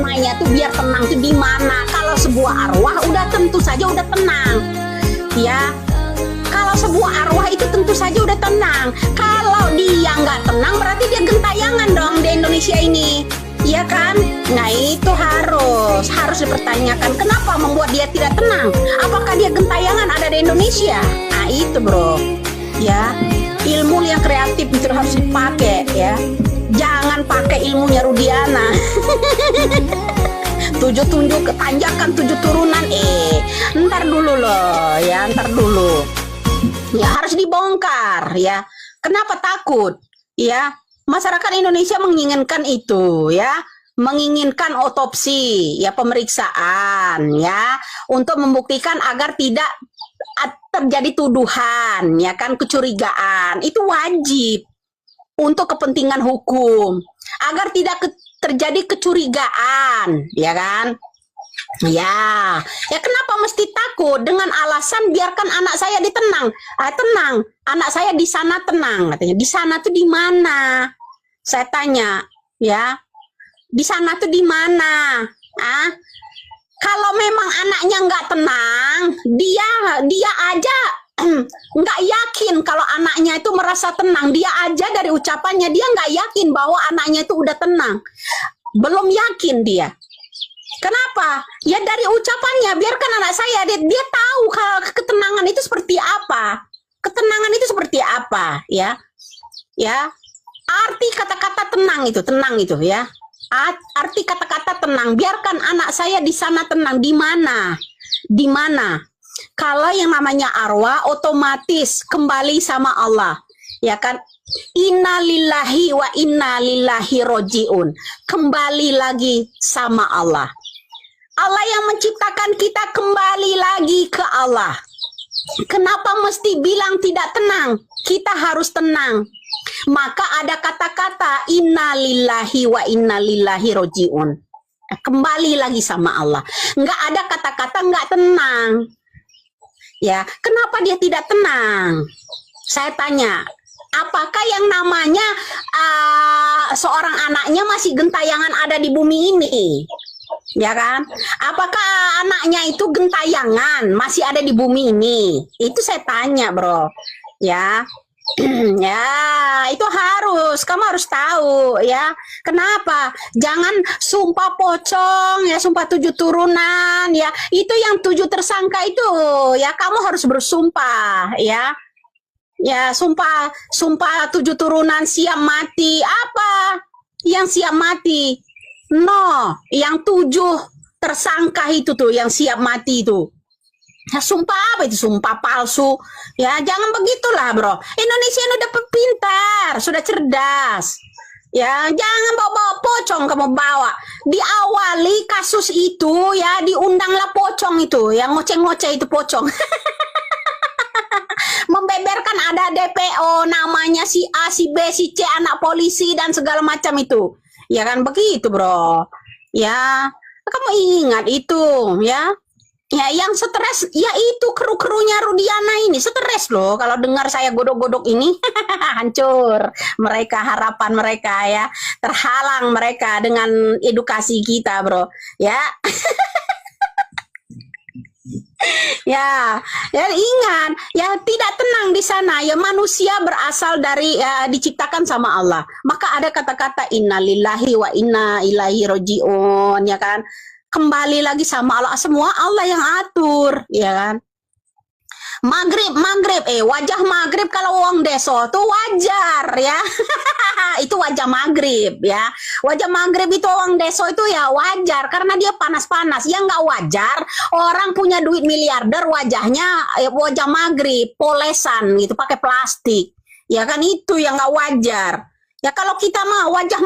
namanya tuh biar tenang tuh di mana? Kalau sebuah arwah udah tentu saja udah tenang. Ya. Kalau sebuah arwah itu tentu saja udah tenang. Kalau dia nggak tenang berarti dia gentayangan dong di Indonesia ini. Iya kan? Nah itu harus dipertanyakan. Kenapa membuat dia tidak tenang? Apakah dia gentayangan ada di Indonesia? Nah itu bro. Ya, ilmu yang kreatif itu harus dipakai ya. Jangan pakai ilmunya Rudiana. 7 tunjuk tanjakan 7 turunan. Ntar dulu loh ya, ntar dulu. Ya harus dibongkar ya. Kenapa takut? Ya, masyarakat Indonesia menginginkan itu ya, menginginkan otopsi ya, pemeriksaan ya, untuk membuktikan agar tidak terjadi tuduhan ya kan, kecurigaan. Itu wajib untuk kepentingan hukum agar tidak terjadi kecurigaan ya kan. Ya kenapa mesti takut dengan alasan biarkan anak saya tenang, anak saya di sana tenang katanya. Di sana tuh di mana? Saya tanya ya, di sana tuh di mana? Kalau memang anaknya nggak tenang, dia aja nggak yakin kalau anaknya itu merasa tenang. Dia aja dari ucapannya dia nggak yakin bahwa anaknya itu udah tenang, belum yakin dia. Kenapa? Ya dari ucapannya, biarkan anak saya dia tahu kalau ketenangan itu seperti apa. Ketenangan itu seperti apa, ya. Ya. Arti kata-kata tenang itu ya. Arti kata-kata tenang, biarkan anak saya di sana tenang. Di mana? Di mana? Kalau yang namanya arwah otomatis kembali sama Allah. Ya kan? Inna lillahi wa inna lillahi roji'un. Kembali lagi sama Allah. Allah yang menciptakan kita kembali lagi ke Allah. Kenapa mesti bilang tidak tenang? Kita harus tenang. Maka ada kata-kata inna lillahi wa inna lillahi roji'un. Kembali lagi sama Allah. Nggak ada kata-kata nggak tenang. Ya, kenapa dia tidak tenang? Saya tanya, apakah yang namanya seorang anaknya masih gentayangan ada di bumi ini? Ya kan? Apakah anaknya itu gentayangan masih ada di bumi ini? Itu saya tanya, bro. Ya. Ya, itu kamu harus tahu ya. Kenapa? Jangan sumpah pocong ya, sumpah 7 turunan ya. Itu yang 7 tersangka itu ya, kamu harus bersumpah ya. Ya, sumpah 7 turunan siap mati. Apa? Yang siap mati? No, yang 7 tersangka itu tuh yang siap mati itu. Ya, sumpah apa itu? Sumpah palsu. Ya, jangan begitulah, bro. Indonesia ini udah pintar, sudah cerdas. Ya, jangan bawa-bawa pocong kamu bawa. Diawali kasus itu ya, diundanglah pocong itu, yang ngoceh-ngoceh itu pocong. Membeberkan ada DPO namanya si A, si B, si C, anak polisi dan segala macam itu. Ya kan begitu, bro. Ya, kamu ingat itu ya. Ya yang stres ya itu kru-krunya Rudiana ini stres loh kalau dengar saya godok-godok ini. Hancur mereka, harapan mereka ya, terhalang mereka dengan edukasi kita, bro. Ya. Ya ingat ya, tidak tenang di sana ya, manusia berasal dari diciptakan sama Allah. Maka ada kata-kata innalillahi wa inna ilaihi roji'un ya kan. Kembali lagi sama Allah, semua Allah yang atur ya kan. Maghrib wajah maghrib kalau uang deso tuh wajar ya. Itu wajah maghrib ya. Wajah maghrib itu uang deso itu ya wajar karena dia panas-panas. Yang nggak wajar orang punya duit miliarder wajahnya wajah maghrib polesan gitu pakai plastik ya kan, itu yang nggak wajar ya. Kalau kita mah wajah